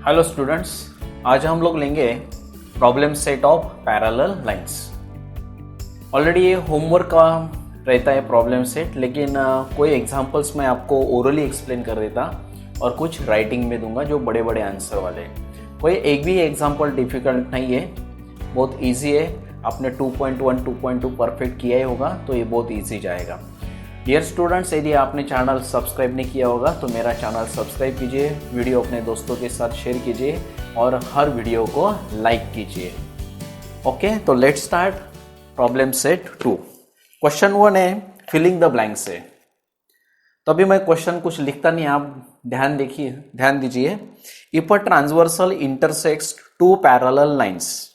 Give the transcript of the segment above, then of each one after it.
Hello students, आज हम लोग लेंगे problem set of parallel lines. Already ये होमवर्क का रहता है प्रॉब्लम सेट, लेकिन कोई एग्जांपल्स मैं आपको ओरली एक्सप्लेन कर देता और कुछ राइटिंग में दूंगा जो बड़े बड़े आंसर वाले। कोई एक भी एग्जांपल डिफिकल्ट नहीं है, बहुत इजी है। आपने 2.1 2.2 परफेक्ट किया ही होगा तो ये बहुत इजी जाएगा। डियर स्टूडेंट्स, यदि आपने चैनल सब्सक्राइब नहीं किया होगा तो मेरा चैनल सब्सक्राइब कीजिए, वीडियो अपने दोस्तों के साथ शेयर कीजिए और हर वीडियो को लाइक कीजिए। ओके, तो let's start problem set 2। Question 1 है फिलिंग द ब्लैंक्स है। तो अभी मैं क्वेश्चन कुछ लिखता नहीं, आप ध्यान दीजिए। If a transversal intersects two parallel lines,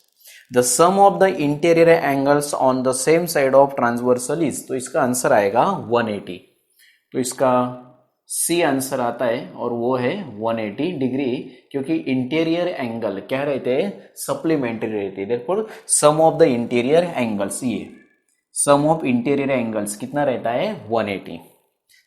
the sum of the interior angles on the same side of transversal is, तो इसका आंसर आएगा 180। तो इसका सी आंसर आता है और वो है 180 डिग्री, क्योंकि इंटीरियर एंगल क्या रहते हैं, सप्लीमेंट्री रहते हैं। Therefore sum of the interior angles, ये सम ऑफ इंटीरियर एंगल्स कितना रहता है, 180।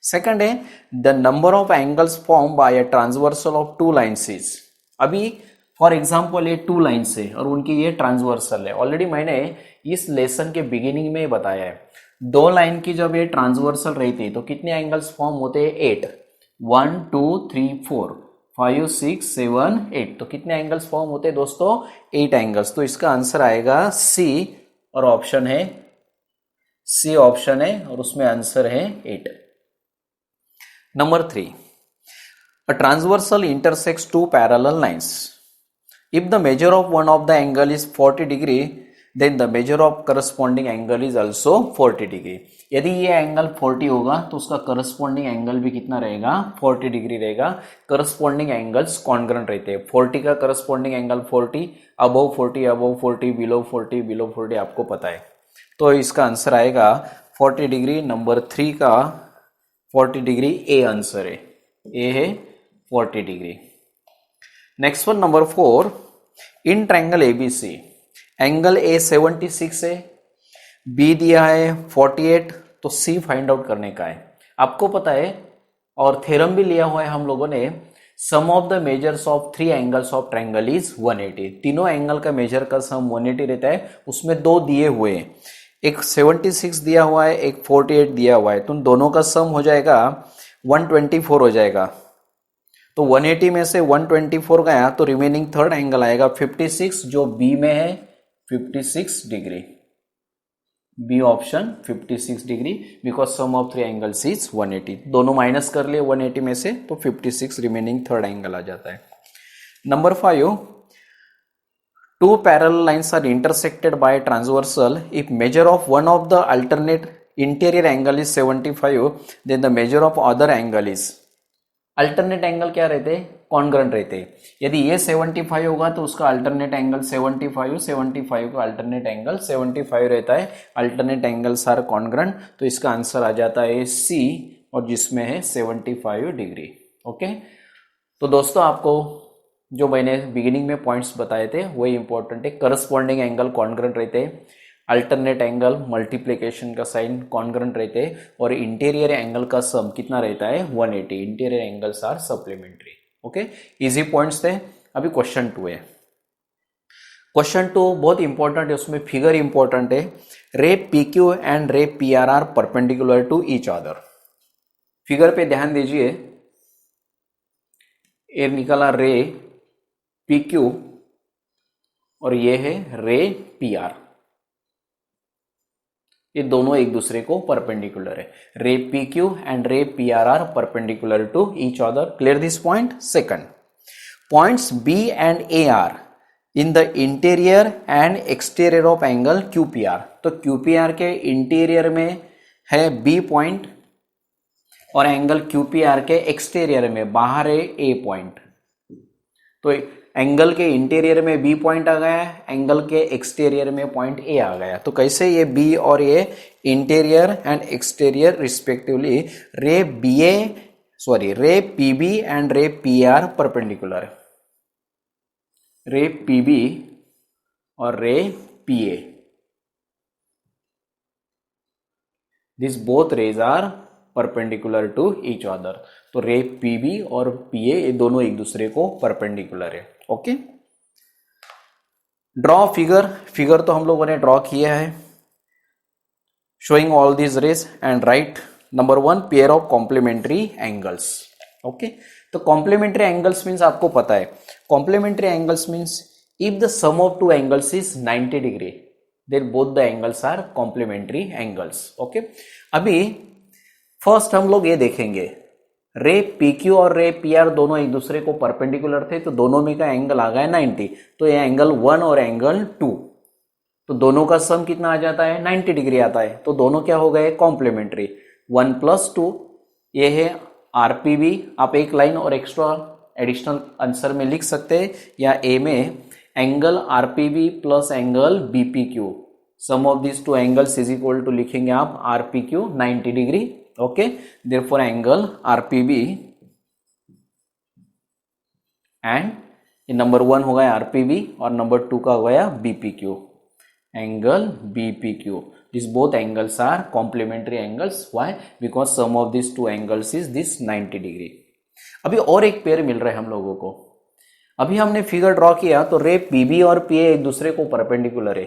सेकंड है the number of angles form by a transversal of two lines is. अभी फॉर एग्जाम्पल ये टू लाइन्स है और उनकी ये ट्रांसवर्सल है। ऑलरेडी मैंने इस लेसन के बिगिनिंग में बताया है, दो लाइन की जब ये ट्रांसवर्सल रहती है तो कितने एंगल्स फॉर्म होते हैं, 8। 1 2 3 4 5 6 7 8, तो कितने एंगल्स फॉर्म होते हैं दोस्तों, 8 एंगल्स। तो इसका आंसर आएगा सी, और ऑप्शन है सी, ऑप्शन है और उसमें आंसर है 8। Number 3, a transversal intersects two parallel lines. If the measure of one of the angle is 40 degree, then the measure of corresponding angle is also 40 degree. यदि ये एंगल 40 होगा तो उसका करस्पॉन्डिंग एंगल भी कितना रहेगा, 40 डिग्री रहेगा। करस्पॉन्डिंग एंगल्स कॉन्ग्रेंट रहते हैं। 40 का corresponding angle 40, above 40 above 40, below 40 below 40, आपको पता है। तो इसका आंसर आएगा 40 डिग्री। नंबर 3 का 40 डिग्री ए आंसर है, ए है 40 degree. Next one number 4, in triangle ABC angle A 76 है, बी दिया है 48, तो सी फाइंड आउट करने का है। आपको पता है और थ्योरम भी लिया हुआ है हम लोगों ने, sum of the measures of 3 angles of triangle is 180। तीनों एंगल का मेजर का सम 180 रहता है। उसमें दो दिए हुए हैं, एक 76 दिया हुआ है, एक 48 दिया हुआ है, तो दोनों का सम हो जाएगा 124 हो जाएगा। तो 180 में से 124 गया तो रिमेनिंग थर्ड एंगल आएगा 56, जो बी में है 56 degree. B option 56 degree, because sum of 3 angles is 180। दोनों माइनस कर लिए 180 में से, तो 56 रिमेनिंग थर्ड एंगल आ जाता है। Number 5, two parallel lines are intersected by a transversal. If measure of one of the alternate interior angle is 75, then the measure of other angle is, alternate angle क्या रहते हैं, congruent रहते हैं। यदि ये 75 होगा तो उसका अल्टरनेट एंगल 75, 75 का अल्टरनेट एंगल 75 रहता है। अल्टरनेट एंगल्स आर कॉन्ग्रेंट, तो इसका आंसर आ जाता है सी, और जिसमें है 75 डिग्री। ओके, तो दोस्तों आपको जो मैंने बिगिनिंग में पॉइंट्स बताए थे वही इंपॉर्टेंट है। करस्पॉन्डिंग एंगल कॉन्ग्रेंट रहते हैं, अल्टरनेट एंगल मल्टीप्लिकेशन का साइन कॉन्ग्रेंट रहते हैं, और इंटीरियर एंगल का सम कितना रहता है, 180। Interior angles are supplementary. Okay, easy points थे। अभी क्वेश्चन 2 है। क्वेश्चन 2 बहुत इंपॉर्टेंट है, उसमें फिगर इंपॉर्टेंट है। Ray P Q and ray P R are perpendicular to each other. Figure पे ध्यान दीजिए, ये निकला रे पी क्यू और ये है रे पी आर। ये दोनों एक दूसरे को परपेंडिकुलर है। Ray P Q and ray P R are perpendicular to each other. Clear this point. Second, points B and A are in the interior and exterior of angle Q P R. तो Q P R के interior में है B point और angle Q P R के exterior में बाहर है A point. तो एंगल के इंटीरियर में बी पॉइंट आ गया, एंगल के एक्सटीरियर में पॉइंट ए आ गया। तो कैसे ये बी और ये interior and exterior respectively ray P B and ray P R perpendicular. Ray P B और ray P A, this both rays are perpendicular to each other. तो रे पीबी और पीए ये दोनों एक दूसरे को परपेंडिकुलर है। ओके, ड्रॉ फिगर तो हम लोगों ने ड्रॉ किया है, showing all these rays and right number 1 pair of complementary angles. Okay, तो कॉम्प्लीमेंट्री एंगल्स मीन्स आपको पता है, complementary angles means if the sum of two angles is 90 degree then both the angles are complementary angles. Okay, अभी first हम लोग ये देखेंगे, रे पी क्यू और रे पी आर दोनों एक दूसरे को परपेंडिकुलर थे, तो दोनों में का एंगल आ गया 90, तो ये एंगल 1 और एंगल 2, तो दोनों का सम कितना आ जाता है 90 डिग्री आता है, तो दोनों क्या हो गए कॉम्प्लीमेंट्री। 1 + 2 ये है आरपीबी, आप एक लाइन और एक्स्ट्रा एडिशनल आंसर में लिख सकते हैं, या ए में angle RPB plus angle BPQ, sum of this two angles is equal to लिखेंगे आप RPQ 90 degree. Okay, therefore angle RPB and number 1 हो गया आरपीबी और नंबर 2 का हो गया B P Q, angle B P Q, this both angles are complementary angles. Why? Because sum of this two angles is this 90 degree. अभी और एक पेयर मिल रहा है हम लोगों को, अभी हमने फिगर ड्रॉ किया तो रे पीबी और पीए एक दूसरे को परपेंडिकुलर है।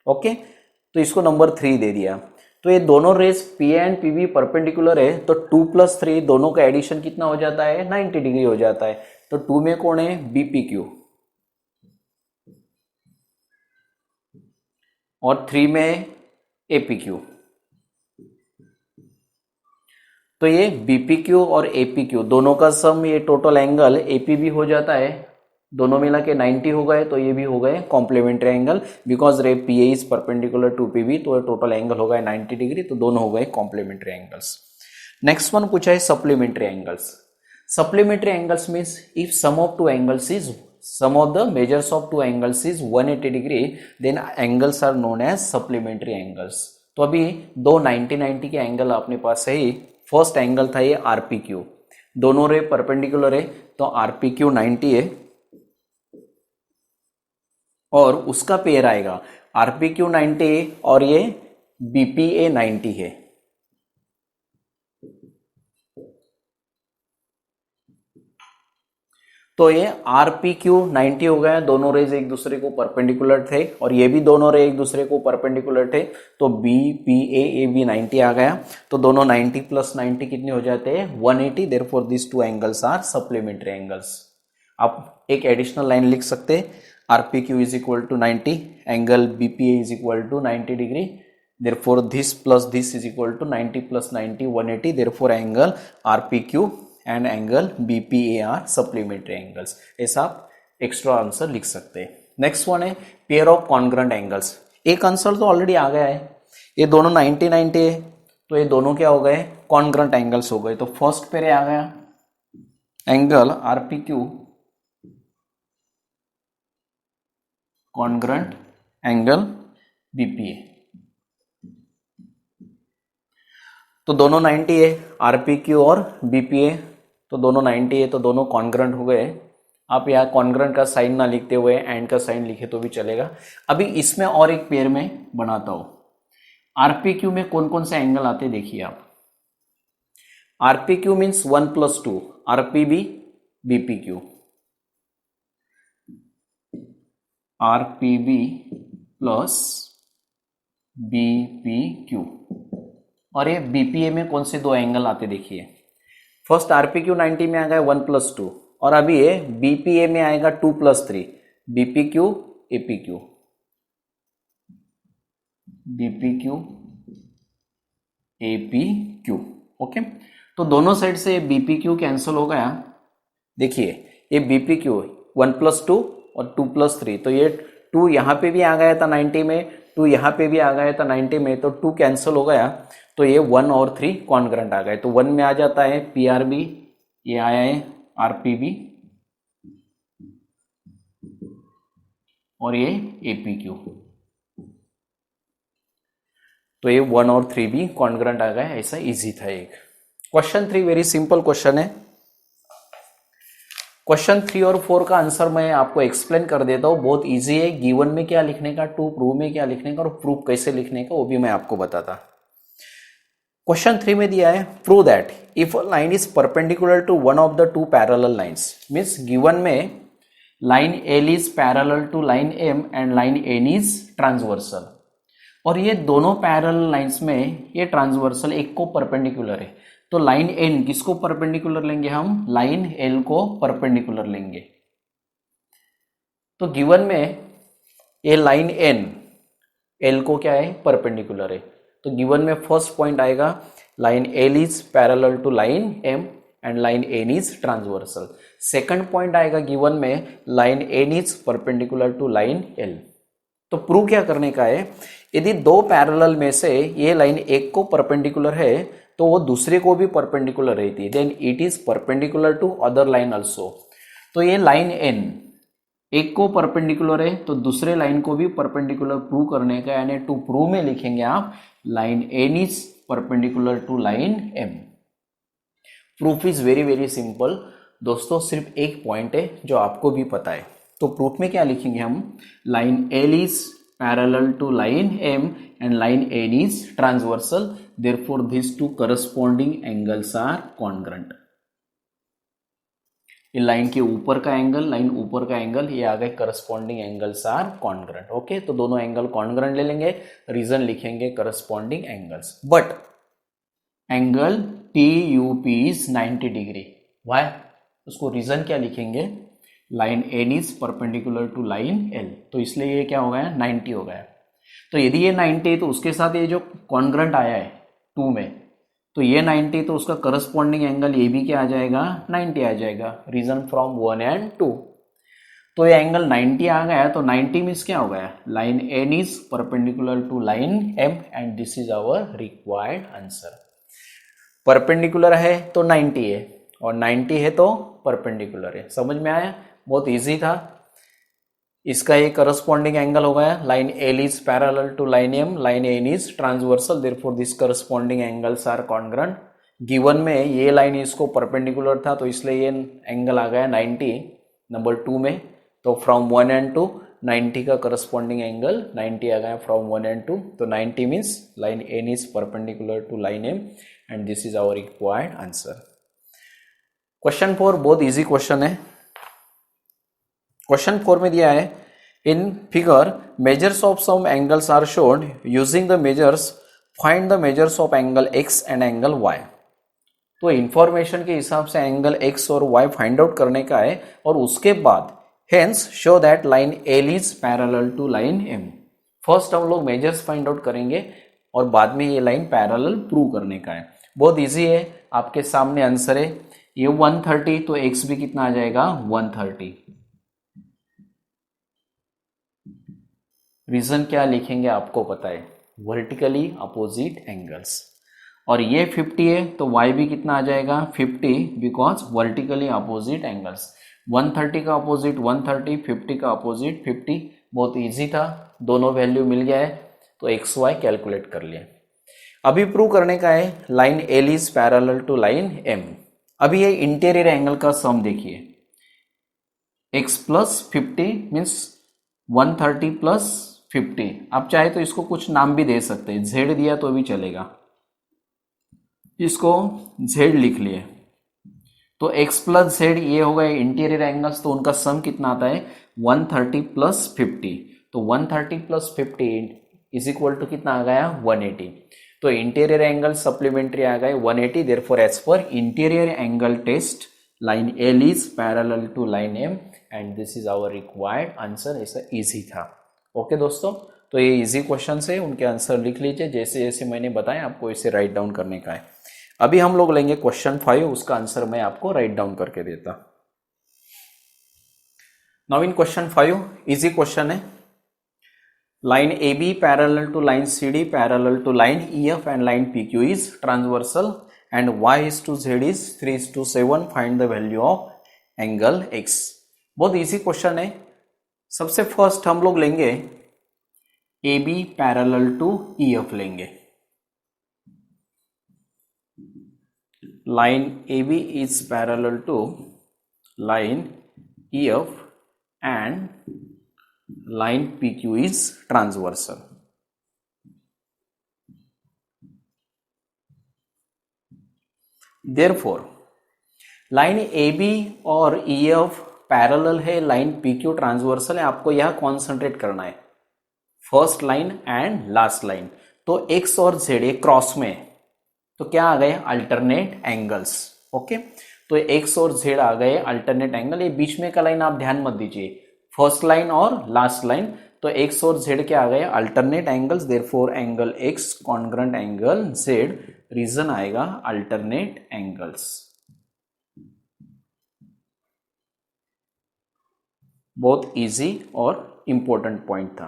ओके, तो इसको नंबर 3 दे दिया, तो ये दोनों rays P A and P B perpendicular है, तो 2 + 3 दोनों का एडिशन कितना हो जाता है 90 डिग्री हो जाता है, तो 2 में कौन है बीपीक्यू और 3 में एपीक्यू, तो ये बीपीक्यू और एपीक्यू दोनों का सम ये टोटल एंगल एपीबी हो जाता है, दोनों मिला के 90 हो गए, तो ये भी हो गए कॉम्प्लीमेंट्री एंगल, बिकॉज रे पीए इज परपेंडिकुलर टू पीबी, तो टोटल एंगल हो गए 90 डिग्री, तो दोनों हो गए कॉम्प्लीमेंट्री एंगल्स। नेक्स्ट वन पूछा है supplementary angles. Supplementary angles means if sum of two angles is sum of the measures of two angles is 180 degree then angles are known as supplementary angles। तो अभी दो 90-90 के angle अपने पास है ही, first angle था ये आरपीक्यू, दोनों रे परपेंडिकुलर है, तो आरपीक्यू 90 है और उसका पेयर आएगा आरपीक्यू 90 और ये बीपीए 90 है। तो ये आरपीक्यू 90 हो गया, दोनों रेज एक दूसरे को परपेंडिकुलर थे और ये भी दोनों रे एक दूसरे को परपेंडिकुलर थे, तो बी पी ए बी 90 आ गया, तो दोनों 90 + 90 कितने हो जाते हैं 180, therefore this two angles are supplementary angles. आप एक एडिशनल लाइन लिख सकते हैं, RPQ is equal to 90, angle BPA is equal to 90 degree, therefore this plus this is equal to 90 + 90 180, therefore angle RPQ and angle BPA are supplementary angles. ऐसा आप extra answer लिख सकते हैं। नेक्स्ट वन है pair of congruent angles. एक answer तो already आ गया है, ये दोनों 90-90 है, तो ये दोनों क्या हो गए कॉन्ग्रुएंट एंगल्स हो गए, तो फर्स्ट पेयर आ गया एंगल आरपीक्यू कॉन्ग्रुएंट एंगल बीपीए, तो दोनों 90 है, आरपीक्यू और बीपीए तो दोनों 90 है, तो दोनों कॉन्ग्रुएंट हो गए। आप यहाँ कॉन्ग्रुएंट का साइन ना लिखते हुए एंड का साइन लिखे तो भी चलेगा। अभी इसमें और एक पेयर में बनाता हूं, आरपीक्यू में कौन कौन से एंगल आते देखिए आप। आरपीक्यू मीन्स 1 + 2 आरपीबी बीपीक्यू, आरपीबी प्लस बीपीक्यू, और ये बीपीए में कौन से दो एंगल आते देखिए। फर्स्ट आरपीक्यू 90 में आ गया 1 + 2 और अभी ये बीपीए में आएगा 2 + 3 बीपीक्यू एपीक्यू, बीपीक्यू एपीक्यू। ओके, तो दोनों साइड से बीपीक्यू कैंसिल हो गया। देखिए ये बीपीक्यू 1 + 2 और 2 + 3, तो ये 2 यहाँ पे भी आ गया था 90 में, 2 यहाँ पे भी आ गया था 90 में, तो 2 कैंसिल हो गया, तो ये 1 और 3 कॉन्ग्रुएंट आ गए, तो 1 में आ जाता है पीआरबी, ये आया है आरपीबी और ये एपीक्यू, तो ये 1 और 3 भी कॉन्ग्रुएंट आ गए। ऐसा इजी था एक। क्वेश्चन 3 वेरी सिंपल क्वेश्चन है। क्वेश्चन 3 और 4 का आंसर मैं आपको एक्सप्लेन कर देता हूँ, बहुत इजी है। गिवन में क्या लिखने का, टू प्रूव में क्या लिखने का और प्रूफ कैसे लिखने का वो भी मैं आपको बताता। क्वेश्चन 3 में दिया है prove that if a line is perpendicular to one of the two parallel lines, means given में line L is parallel to line M and line N is transversal, और ये दोनों पैरेलल लाइंस में ये transversal एक को perpendicular है, तो लाइन एन किसको परपेंडिकुलर लेंगे हम, लाइन एल को परपेंडिकुलर लेंगे। तो गिवन में ये लाइन एन एल को क्या है, परपेंडिकुलर है, तो गिवन में फर्स्ट पॉइंट आएगा line L is parallel to line M and line N is transversal. Second point आएगा गिवन में line N is perpendicular to line L. तो प्रूव क्या करने का है, यदि दो पैरेलल में से ये लाइन एक को परपेंडिकुलर है तो वो दूसरे को भी परपेंडिकुलर रहती है, then it is perpendicular to other line also. तो ये लाइन एन एक को परपेंडिकुलर है तो दूसरे लाइन को भी परपेंडिकुलर प्रूव करने का, यानी टू प्रूव में लिखेंगे आप line N is perpendicular to line M. Proof is very very simple दोस्तों, सिर्फ एक पॉइंट है जो आपको भी पता है। तो प्रूफ में क्या लिखेंगे हम, line L is parallel to line M and line N is transversal, therefore this two corresponding angles are congruent. ये लाइन के ऊपर का एंगल, लाइन ऊपर का एंगल, ये आ गए corresponding angles are congruent. Okay, तो दोनों एंगल कॉन्ग्रुएंट ले लेंगे, रीजन लिखेंगे corresponding angles. But angle TUP is 90 degree, why, उसको रीजन क्या लिखेंगे, line N is perpendicular to line L, तो इसलिए ये क्या हो गया, 90 हो गया। तो यदि ये 90 है तो उसके साथ ये जो कॉन्ग्रुएंट आया है 2 में, तो ये 90 तो उसका करस्पॉन्डिंग एंगल ये भी क्या आ जाएगा, 90 आ जाएगा, रीजन फ्रॉम 1 एंड 2। तो ये एंगल 90 आ गया, तो 90 मीन्स क्या हो गया, line N is perpendicular to line M and this is our required answer. Perpendicular है तो 90 है और 90 है तो परपेंडिकुलर है, समझ में आया, बहुत इजी था। इसका ये करस्पॉन्डिंग एंगल हो गया, line L is parallel to line M, line N is transversal, therefore this corresponding angles are congruent. Given में ये लाइन इसको परपेंडिकुलर था तो इसलिए ये एंगल आ गया 90 नंबर 2 में। तो फ्रॉम 1 एंड 2 90 का करस्पॉन्डिंग एंगल 90 आ गया फ्रॉम 1 एंड 2, तो 90 means line N is perpendicular to line M and this is our required answer. Question 4 बहुत इजी क्वेश्चन है। क्वेश्चन 4 में दिया है in figure measures of some angles are shown using the measures, find the measures of angle x and angle y। तो information के हिसाब से angle x और y फाइंड आउट करने का है और उसके बाद hence show that line L is parallel to line m। First हम लोग मेजर्स फाइंड आउट करेंगे और बाद में ये लाइन पैरेलल प्रूव करने का है। बहुत इजी है, आपके सामने आंसर है, ये 130 तो x भी कितना आ जाएगा 130। रीजन क्या लिखेंगे आपको पता है, वर्टिकली अपोजिट एंगल्स। और ये 50 है तो y भी कितना आ जाएगा 50, बिकॉज वर्टिकली अपोजिट एंगल्स। 130 का अपोजिट 130, 50 का अपोजिट 50। बहुत इजी था, दोनों वैल्यू मिल गया है तो एक्स वाई कैलकुलेट कर लिया। अभी प्रूव करने का है line L is parallel to line M. अभी ये इंटीरियर एंगल का सम देखिए, x प्लस 50 मीन्स 130 प्लस 50। आप चाहे तो इसको कुछ नाम भी दे सकते हैं, z दिया तो भी चलेगा, इसको z लिख लिए। तो x प्लस z ये हो गए इंटीरियर एंगल्स, तो उनका सम कितना आता है 130 प्लस 50। तो 130 प्लस 50 इज इक्वल टू कितना आ गया 180। तो इंटीरियर एंगल सप्लीमेंट्री आ गए 180, therefore as per interior angle test line L is parallel to line M and this is our required answer. ऐसा इजी था। ओके दोस्तों, तो ये इजी क्वेश्चन है, उनके आंसर लिख लीजिए जैसे जैसे मैंने बताया, आपको इसे राइट डाउन करने का है। अभी हम लोग लेंगे क्वेश्चन 5, उसका आंसर मैं आपको राइट डाउन करके देता। Now in question 5 easy question है, line A B parallel to line C D parallel to line E F and line P Q is transversal and y is to z is 3:7, find the value of angle x। बहुत easy question है। सबसे first हम लोग लेंगे A B parallel to E F लेंगे। Line A B is parallel to line E F and line P Q is transversal. Therefore line A B और E F parallel है, line P Q transversal है, आपको यह concentrate करना है, first line and last line. तो X और Z ये क्रॉस में है, तो क्या आ गए अल्टरनेट एंगल्स। ओके, तो एक्स और जेड आ गए अल्टरनेट एंगल। ये बीच में का लाइन आप ध्यान मत दीजिए, फर्स्ट लाइन और लास्ट लाइन। तो एक्स और जेड क्या आ गए alternate angles, therefore angle X congruent angle Z, reason आएगा अल्टरनेट एंगल्स। बहुत इजी और इंपॉर्टेंट पॉइंट था।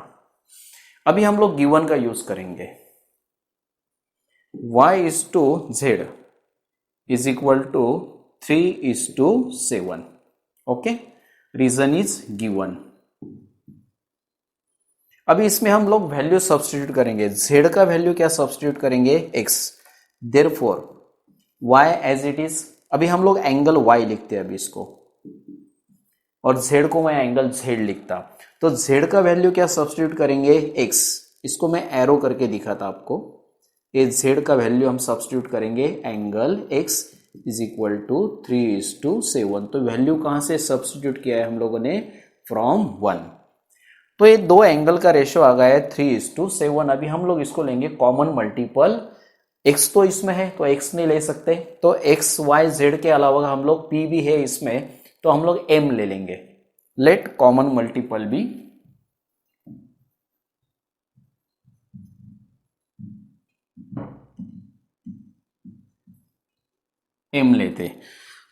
अभी हम लोग गिवन का यूज करेंगे, y/z is equal to 3:7. Okay, reason is given. अभी इसमें हम लोग वैल्यू सब्स्टिट्यूट करेंगे, z का वैल्यू क्या सब्स्टिट्यूट करेंगे x, therefore y as it is. अभी हम लोग एंगल y लिखते हैं अभी इसको, और z को मैं एंगल z लिखता, तो z का वैल्यू क्या सब्स्टिट्यूट करेंगे x, इसको मैं एरो करके दिखाता आपको। ये z का वैल्यू हम सब्स्टिट्यूट करेंगे angle x is equal to 3:7। तो वैल्यू कहां से सब्स्टिट्यूट किया है हम लोगों ने, फ्रॉम 1। तो ये दो एंगल का रेशियो आ गया है 3:7। अभी हम लोग इसको लेंगे कॉमन मल्टीपल, x तो इसमें है तो x नहीं ले सकते, तो x y z के अलावा हम लोग p भी है इसमें, तो हम लोग m ले लेंगे। Let common multiple be m लेते,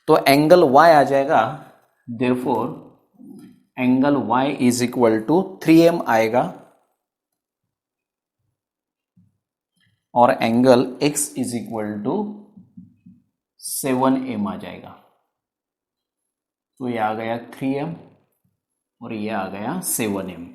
तो एंगल y आ जाएगा, therefore angle y is equal to 3m आएगा, और angle x is equal to 7m आ जाएगा। तो ये आ गया 3m और ये आ गया 7m।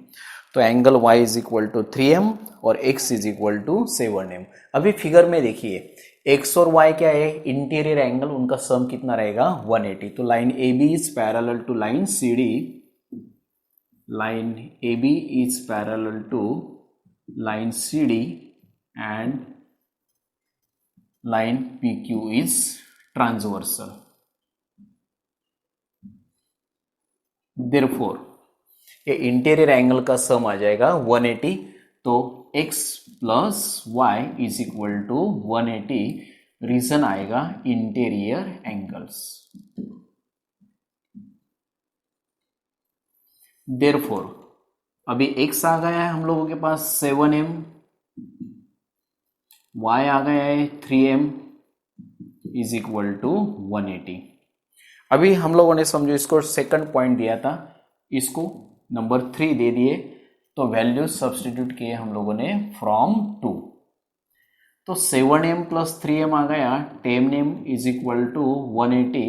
तो angle y is equal to 3m और x is equal to 7m। अभी फिगर में देखिए x और y क्या है, इंटीरियर एंगल, उनका सम कितना रहेगा 180। तो line AB is parallel to line CD, line AB is parallel to line CD and line PQ is transversal. Therefore ये इंटीरियर एंगल का सम आ जाएगा 180। तो x plus y is equal to 180, reason आएगा इंटीरियर एंगल्स। देयरफॉर अभी x आ गया है हम लोगों के पास 7m, y आ गया है 3m इज इक्वल टू 180। अभी हम लोगों ने समझो इसको सेकंड पॉइंट दिया था, इसको नंबर 3 दे दिए, तो वैल्यू सब्स्टिट्यूट किए हम लोगों ने फ्रॉम 2। तो 7m प्लस 3m आ गया, 10m is equal to 180,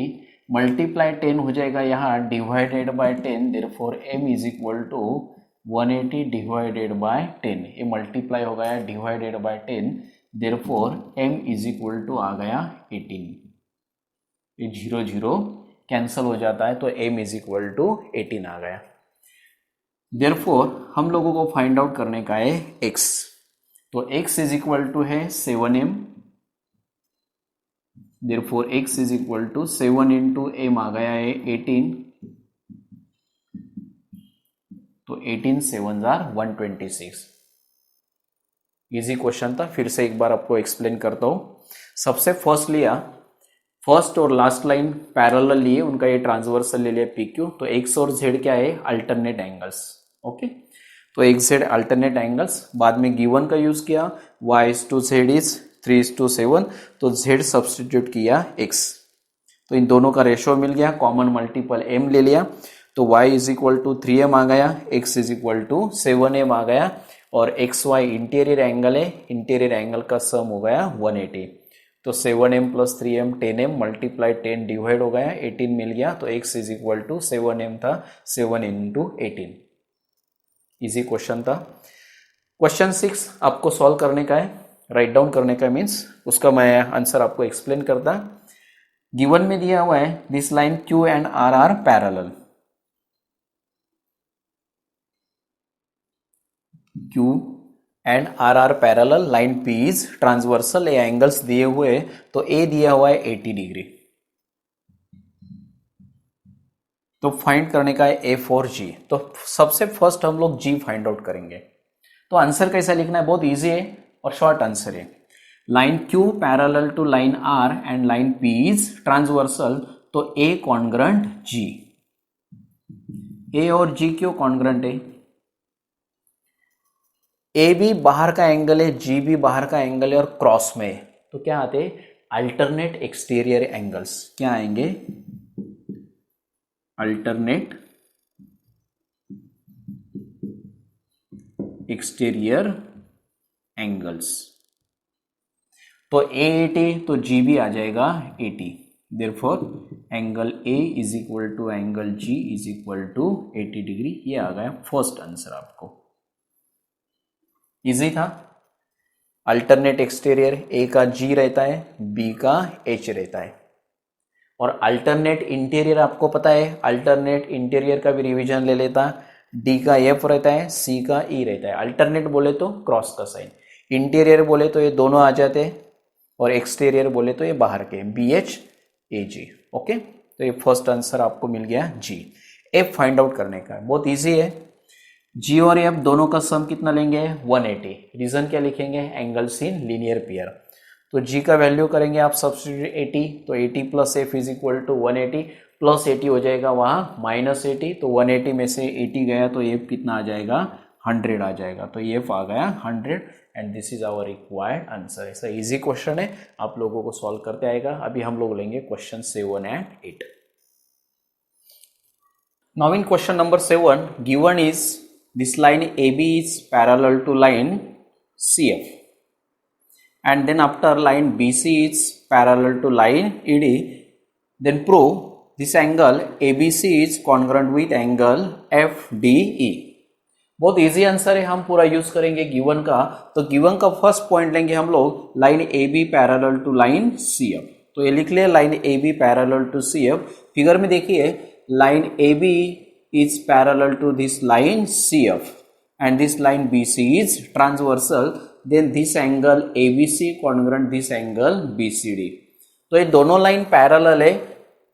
multiply 10 हो जाएगा यहाँ divided by 10, therefore m is equal to 180 divided by 10, ये मल्टीप्लाई हो गया divided by 10, therefore m is equal to आ गया 18। ये 0 0 कैंसल हो जाता है, तो m इज इक्वल टू 18 आ गया। देयरफॉर हम लोगों को फाइंड आउट करने का है x, तो x इज इक्वल टू है 7m, therefore x is equal to 7 into m आ गया है 18, तो 18 7 जार 126। इजी क्वेश्चन था, फिर से एक बार आपको एक्सप्लेन करता हूं। सबसे फर्स्ट लिया, फर्स्ट और लास्ट लाइन पैरेलल लिए, उनका ये ट्रांसवर्सल ले लिया PQ, तो x और z क्या है अल्टरनेट एंगल्स। ओके, तो x z अल्टरनेट एंगल्स, बाद में गिवन का यूज किया, y/z इज 3:7, तो z सब्स्टिट्यूट किया x, तो इन दोनों का रेशियो मिल गया, कॉमन मल्टीपल m ले लिया, तो y is equal to 3m आ गया, x is equal to 7m आ गया, और एक्स वाई इंटीरियर एंगल है, इंटीरियर एंगल का सम हो गया 180, तो 7m plus 3m 10m multiply 10 divide हो गया 18 मिल गया, तो x is equal to 7m था, 7 इंटू 18। इजी क्वेश्चन था। क्वेश्चन 6 आपको सॉल्व करने का है, राइट डाउन करने का, मीन्स उसका मैं आंसर आपको एक्सप्लेन करता। गिवन में दिया हुआ है this line Q and R are parallel, Q and R are parallel, line P is transversal, ये एंगल्स दिए हुए, तो ए दिया हुआ है 80 डिग्री, तो फाइंड करने का है ए फॉर जी। तो सबसे फर्स्ट हम लोग जी फाइंड आउट करेंगे। तो आंसर कैसा लिखना है, बहुत इजी है और शॉर्ट आंसर है। Line Q parallel to line R and line P is transversal, तो ए कॉन्ग्रंट जी। ए और जी क्यों कॉन्ग्रंट है? ए भी बाहर का एंगल है, जी भी बाहर का एंगल है और क्रॉस में है, तो क्या आते हैं? Alternate exterior angles. क्या आएंगे? Alternate exterior angles. तो ए 80 तो जी भी आ जाएगा 80, therefore angle A is equal to angle G is equal to 80 degree. ये आ गया फर्स्ट आंसर आपको। इजी था। अल्टरनेट एक्सटीरियर, ए का जी रहता है, बी का एच रहता है, और अल्टरनेट इंटीरियर आपको पता है, अल्टरनेट इंटीरियर का भी रिवीजन ले लेता, डी का एफ रहता है, सी का ई रहता है। अल्टरनेट बोले तो क्रॉस का साइन, इंटीरियर बोले तो ये दोनों आ जाते हैं, और एक्सटीरियर बोले तो ये बाहर के, B H A G. Okay, तो ये फर्स्ट आंसर आपको मिल गया जी। एफ फाइंड आउट करने का बहुत ईजी है। जी और एफ दोनों का सम कितना लेंगे? 180। रीजन क्या लिखेंगे? Angles in linear pair. तो जी का वैल्यू करेंगे आप सब्स्टिट्यूट 80, तो 80 plus F is equal to 180, plus 80 हो जाएगा वहाँ माइनस 80, तो 180 में से 80 गया तो एफ कितना आ जाएगा? 100 आ जाएगा। तो एफ आ गया 100 and this is our required answer. ऐसा इजी क्वेश्चन है, आप लोगों को सॉल्व करते आएगा। अभी हम लोग लेंगे question 7 and 8। Now in question number 7, given is this line AB is parallel to line CF, and then after line BC is parallel to line ED, then prove this angle ABC is congruent with angle FDE। बहुत easy answer है, हम पूरा use करेंगे given का। तो given का first point लेंगे हम लोग, line AB parallel to line CF। तो ये लिख लिया, line AB parallel to CF। Figure में देखिए, line AB is parallel to this line CF and this line BC is transversal, then this angle ABC congruent this angle BCD। तो ये दोनों line parallel है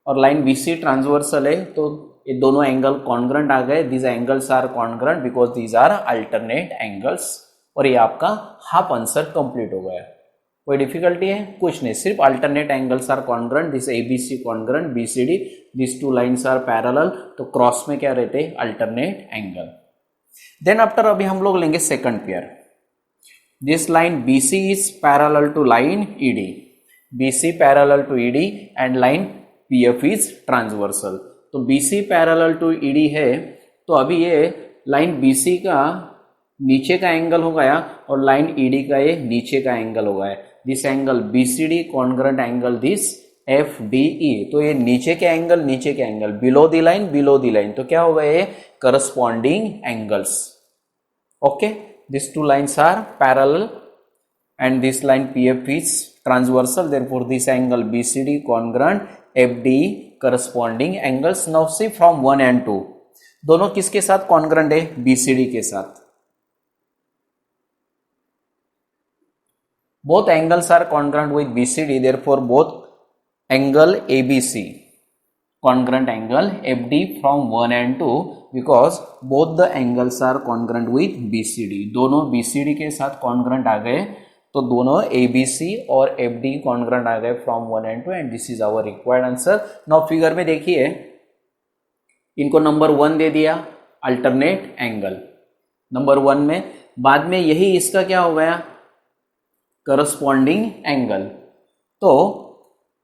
और लाइन BC ट्रांसवर्सल है, तो ये दोनों एंगल कॉन्ग्रेंट आ गए। these angles are congruent because these are alternate angles, और ये आपका हाफ आंसर कंप्लीट हो गया। कोई डिफिकल्टी है? कुछ नहीं, सिर्फ alternate angles are congruent, this ABC congruent, BCD, this two lines are parallel, तो क्रॉस में क्या रहते हैं? Alternate angle. देन आफ्टर अभी हम लोग लेंगे second pair, this line BC is parallel to line ED, BC parallel to ED and line PF is transversal. तो BC पैरेलल टू ED है, तो अभी ये लाइन BC का नीचे का एंगल हो गया और लाइन ED का ये नीचे का एंगल हो गया। This angle BCD congruent angle this FDE, तो ये नीचे के एंगल, नीचे के angle, below the line, below the line, तो क्या हो गया? ये corresponding angles. Okay, this two lines are parallel and this line PF is transversal, therefore this angle BCD congruent FDE corresponding angles. Now see from 1 and 2, दोनों किसके साथ congruent है? BCD के साथ। Both angles are congruent with BCD, therefore both angle ABC congruent angle FD from 1 and 2, because both the angles are congruent with BCD। दोनों BCD के साथ congruent आ गए, तो दोनों ABC और FD congruent आ गए from 1 and 2, and this is our required answer। Now figure में देखिए, इनको नंबर 1 दे दिया, अल्टरनेट एंगल नंबर 1 में, बाद में यही इसका क्या हो गया? Corresponding angle. तो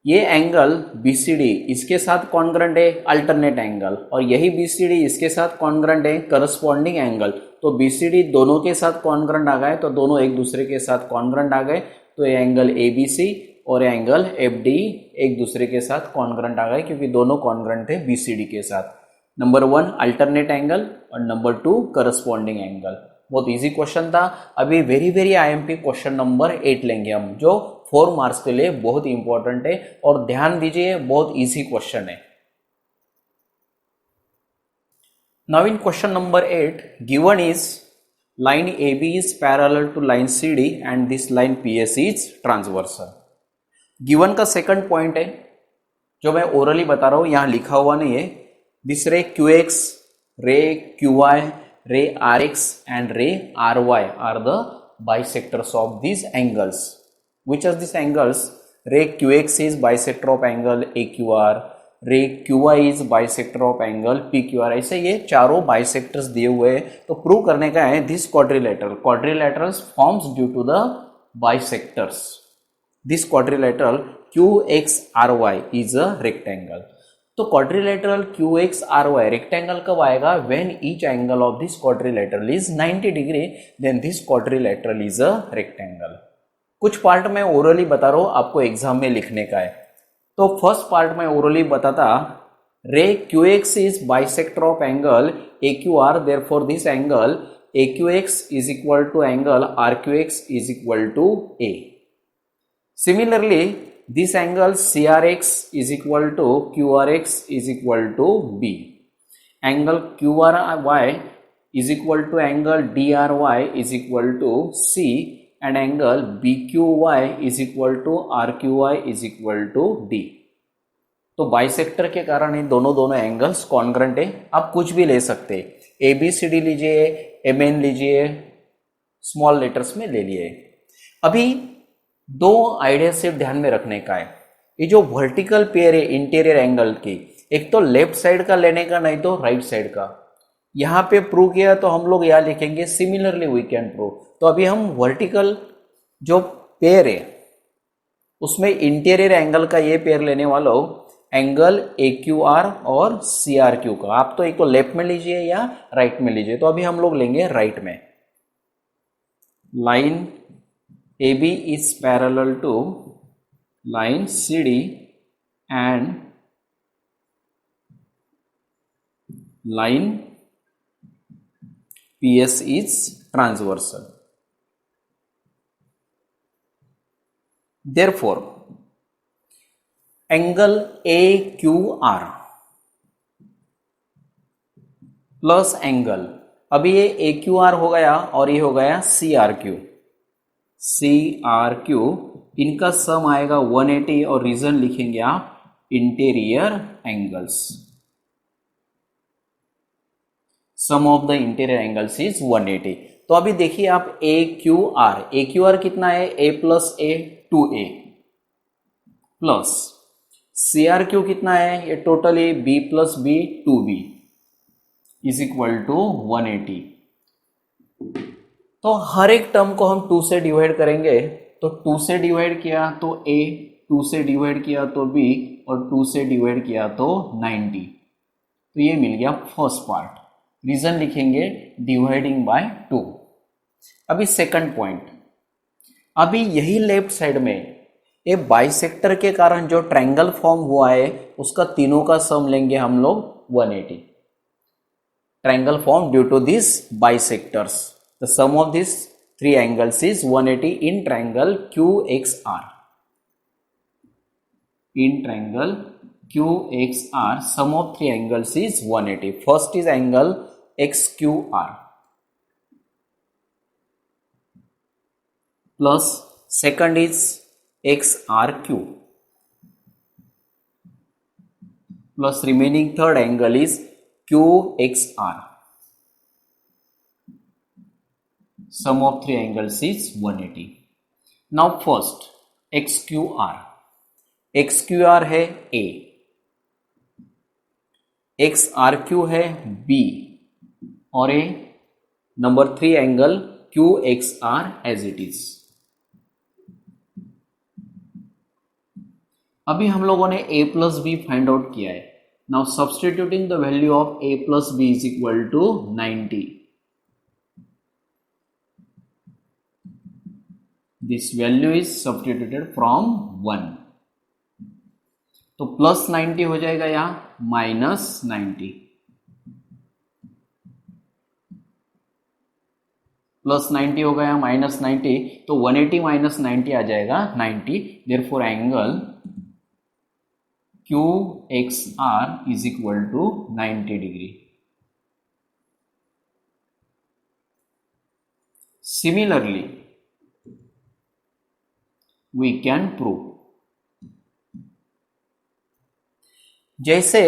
ये एंगल BCD इसके साथ कॉन्ग्रेंट है, अल्टरनेट एंगल, और यही BCD इसके साथ कॉन्ग्रेंट है, करस्पॉन्डिंग एंगल। तो BCD दोनों के साथ कॉन्ग्रेंट आ गए, तो दोनों एक दूसरे के साथ कॉन्ग्रेंट आ गए, तो ये एंगल ABC और एंगल FD एक दूसरे के साथ कॉन्ग्रेंट आ गए, क्योंकि दोनों कॉन्ग्रेंट थे BCD के साथ। नंबर 1 अल्टरनेट एंगल और नंबर 2 करस्पॉन्डिंग एंगल। बहुत इजी क्वेश्चन था। अभी very very IMP question number 8 लेंगे हम, जो 4 मार्क्स के लिए बहुत इंपॉर्टेंट है, और ध्यान दीजिए बहुत इजी क्वेश्चन है। Now in question number 8, given is line AB is parallel to line CD and this line PS is transversal. Given का सेकंड पॉइंट है जो मैं ओरली बता रहा हूं, यहां लिखा हुआ नहीं है. दिस रे QX, रे QY, रे RX and रे RY are the bisectors of these angles. Which are these angles? रे QX is bisector of angle AQR, रे QY is bisector of angle PQR. ऐसे ये चारों बाइसेक्टर्स दिए हुए हैं. तो प्रूव करने का है this quadrilateral forms due to the bisectors. This quadrilateral QXRY is a rectangle. तो क्वाड्रिलेटरल QXRY रेक्टेंगल कब आएगा? When each angle of this quadrilateral is 90 degree, then this quadrilateral is a rectangle. कुछ part मैं orally बता रहा हूं, आपको exam में लिखने का है. तो फर्स्ट पार्ट में ओरली बताता, ray QX is bisector of angle AQR, therefore this angle AQX is equal to angle RQX is equal to A. Similarly, this angle CRX is equal to QRX is equal to B. Angle QRY is equal to angle DRY is equal to C and angle BQY is equal to RQY is equal to D. तो bisector के कारण ये दोनों angles congruent है. आप कुछ भी ले सकते हैं, ABCD लीजिए, MN लीजिए, स्मॉल लेटर्स में ले लिए. अभी दो आइडिया सिर्फ ध्यान में रखने का है. ये जो वर्टिकल पेयर है इंटीरियर एंगल की, एक तो लेफ्ट साइड का लेने का, नहीं तो राइट साइड का. यहां पे प्रूव किया तो हम लोग यहां लिखेंगे सिमिलरली वी कैन प्रूव. तो अभी हम वर्टिकल जो पेयर है उसमें इंटीरियर एंगल का ये पेयर लेने वाला हो, एंगल AQR और CRQ का. आप तो एक तो लेफ्ट में लीजिए या राइट में लीजिए. तो अभी हम लोग लेंगे राइट में. Line AB is parallel to line CD and line PS is transversal. Therefore, angle AQR plus angle, अभी ये AQR हो गया और ये हो गया CRQ. CRQ इनका सम आएगा 180 और रीजन लिखेंगे आप interior angles. Sum of the interior angles is 180. तो अभी देखिए आप AQR कितना है? A plus A 2A plus CRQ कितना है? ये totally B plus B 2B is equal to 180. तो हर एक टर्म को हम 2 से डिवाइड करेंगे. तो 2 से डिवाइड किया तो A, 2 से डिवाइड किया तो B और 2 से डिवाइड किया तो 90. तो ये मिल गया फर्स्ट पार्ट. रीजन लिखेंगे डिवाइडिंग बाय 2. अभी सेकंड पॉइंट, अभी यही लेफ्ट साइड में ये बाइसेक्टर के कारण जो ट्रायंगल फॉर्म हुआ है उसका तीनों का सम लेंगे हम लोग 180. Triangle form due to this bisectors. The sum of these three angles is 180 in triangle QXR. In triangle QXR, sum of three angles is 180. First is angle XQR plus second is XRQ plus remaining third angle is QXR. Sum of three angles is 180. Now first XQR. XQR है A, XRQ है B और A number 3 angle QXR as it is. अभी हम लोगों ने A plus B find out किया है. Now substituting the value of A plus B is equal to 90. This value is substituted from 1. तो plus 90 हो जाएगा यहाँ माइनस 90. प्लस 90 हो गया माइनस 90. तो 180 माइनस 90 आ जाएगा 90. Therefore angle QXR is equal to 90 degree. Similarly, we can prove, जैसे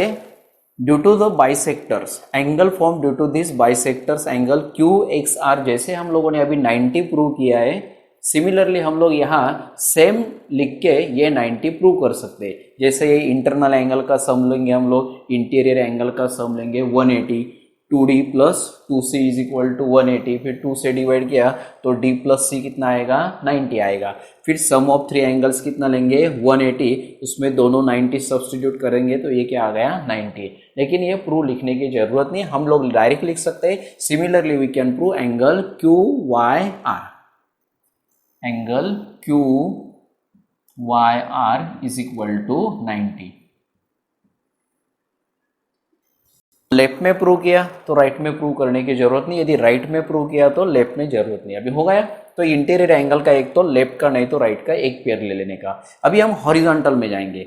due to the bisectors angle form due to this bisectors angle Q X R, जैसे हम लोगों ने अभी 90 प्रूव किया है, सिमिलरली हम लोग यहाँ सेम लिख के ये 90 प्रूव कर सकते हैं। जैसे ये इंटरनल एंगल का सम लेंगे हम लोग, इंटीरियर एंगल का सम लेंगे 180, 2d plus 2c is equal to 180, फिर 2 से डिवाइड किया तो d प्लस c कितना आएगा 90 आएगा। फिर सम ऑफ थ्री एंगल्स कितना लेंगे 180, उसमें दोनों 90 सब्स्टिट्यूट करेंगे तो ये क्या आ गया 90। लेकिन ये प्रूव लिखने की जरूरत नहीं, हम लोग डायरेक्ट लिख सकते हैं। Similarly we can prove angle Q Y R, angle Q Y R is equal to 90। Left में प्रूव किया तो राइट में प्रूव करने की जरूरत नहीं, यदि राइट में प्रूव किया तो लेफ्ट में जरूरत नहीं। अभी हो गया, तो इंटीरियर एंगल का एक तो लेफ्ट का नहीं तो राइट का एक पेयर ले लेने का। अभी हम हॉरिजॉन्टल में जाएंगे,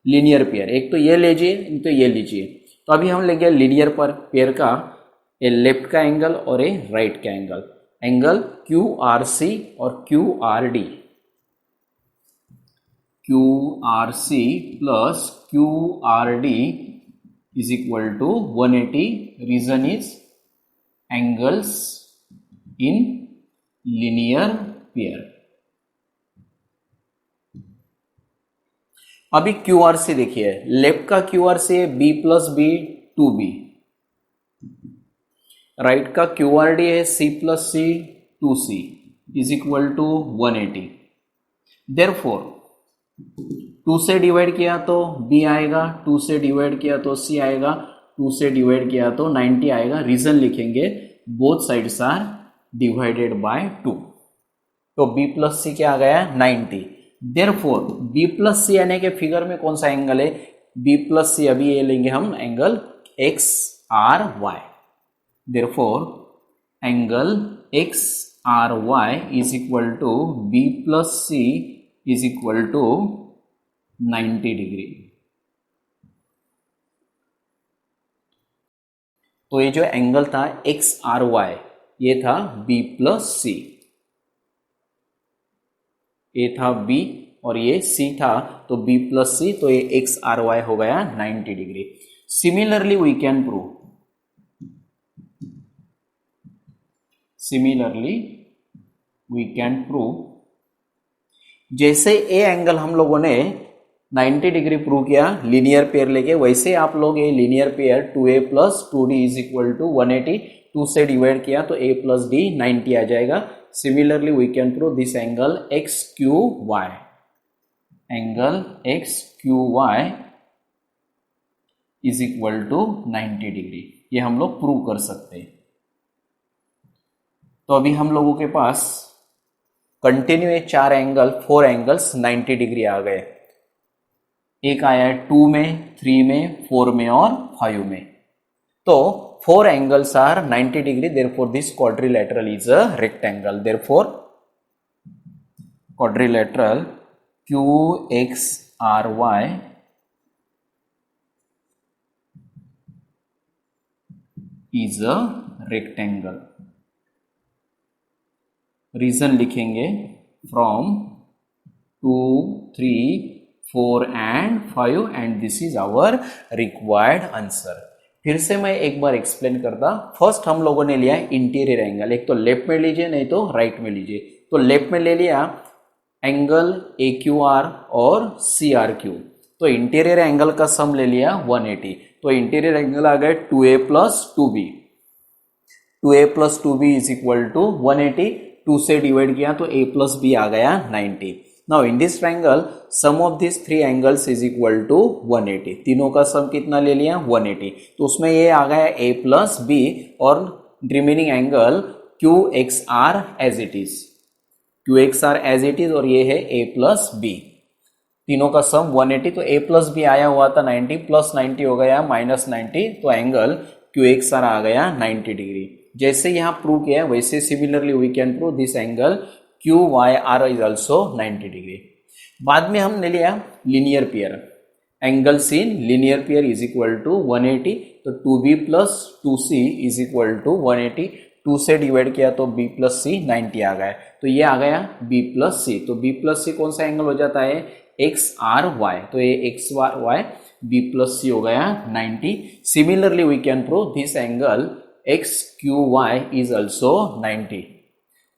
लीनियर पेयर, एक तो ये लीजिए एक तो ये लीजिए। तो अभी हम लेंगे लीनियर पर पेयर का ए लेफ्ट का एंगल और ए राइट का angle, angle Q R C और Q R D, Q R C plus Q R D is equal to 180. Reason is angles in linear pair. अभी QRC देखिए, लेफ्ट का QRC है B plus B 2B, right का QRD है C plus C 2C is equal to 180। Therefore 2 से divide किया तो b आएगा, 2 से डिवाइड किया तो c आएगा, 2 से डिवाइड किया तो 90 आएगा। रीजन लिखेंगे both sides are divided by 2, तो b प्लस सी क्या आ गया 90। देयरफॉर b प्लस सी आने के फिगर में कौन सा एंगल है b प्लस सी, अभी ये लेंगे हम angle X R Y. Therefore angle X R Y is equal to b plus C is equal to 90 degree. तो ये जो एंगल था एक्स आर वाई, ये था b प्लस सी, ये था b और ये c था, तो b प्लस सी, तो ये एक्स आर वाई हो गया 90 degree. Similarly we can prove, similarly we can prove, जैसे ए एंगल हम लोगों ने 90 डिग्री प्रूव किया लीनियर पेयर लेके, वैसे आप लोग ये linear pair 2a plus 2d is equal to 180, 2 से डिवाइड किया तो a प्लस d 90 आ जाएगा। Similarly we can prove this angle X Q Y, angle X Q Y is equal to 90 degree, ये हम लोग प्रूव कर सकते हैं। तो अभी हम लोगों के पास कंटिन्यू ये 4 एंगल्स 90 डिग्री आ गए। एक आया है 2 में, 3 में, 4 में और 5 में। तो 4 angles are 90 degree, therefore this quadrilateral is a rectangle. Therefore quadrilateral Q X R Y is a rectangle. Reason लिखेंगे from 2, 3, 4 and 5 and this is our required answer. फिर से मैं एक बार एक्सप्लेन करता। फर्स्ट हम लोगों ने लिया इंटीरियर एंगल, एक तो लेफ्ट में लीजिए नहीं तो राइट में लीजिए। तो लेफ्ट में ले लिया एंगल ए क्यू आर और सी आर क्यू, तो इंटीरियर एंगल का सम ले लिया 180, तो इंटीरियर एंगल आ गए 2a plus 2b, 2a plus 2b is equal to 180, 2 से डिवाइड किया तो a प्लस b आ गया 90। Now in this triangle sum of this 3 angles is equal to 180, तीनों का सम कितना ले लिया 180, तो उसमें ये आ गया a प्लस b और remaining angle Q X R as it is, Q X R as it is और ये है a प्लस b, तीनों का सम 180, तो a प्लस b आया हुआ था 90 प्लस 90 हो गया माइनस 90, तो एंगल क्यू एक्स आर आ गया 90 डिग्री। जैसे यहाँ प्रूव किया वैसे similarly we can prove this angle Q Y R is also 90 degree. बाद में हमने लिया linear pair, angles in linear pair is equal to 180, तो 2b plus 2c is equal to 180, 2 से डिवाइड किया तो b प्लस सी 90 आ गया, तो ये आ गया b प्लस सी। तो b प्लस सी कौन सा एंगल हो जाता है, एक्स आर वाई, तो ये X Y b plus C हो गया 90। Similarly we can prove this angle X Q Y is also 90।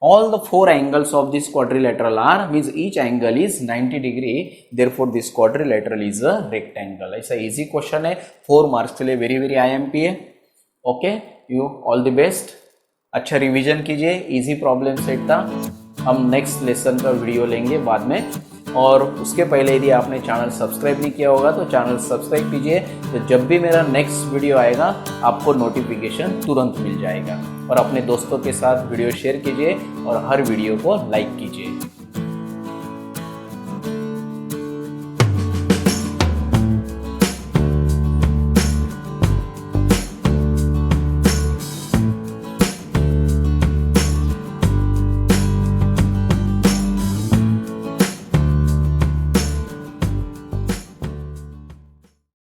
All the 4 angles of this quadrilateral are means each angle is 90 degree, therefore this quadrilateral is a rectangle। ऐसा easy question है, 4 marks के लिए very IMP है। Okay, you all the best, अच्छा revision कीजिए, easy problem set था। हम next lesson का वीडियो लेंगे बाद में, और उसके पहले यदि आपने चैनल सब्सक्राइब नहीं किया होगा तो चैनल सब्सक्राइब कीजिए, तो जब भी मेरा नेक्स्ट वीडियो आएगा आपको नोटिफिकेशन तुरंत मिल जाएगा। और अपने दोस्तों के साथ वीडियो शेयर कीजिए और हर वीडियो को लाइक कीजिए।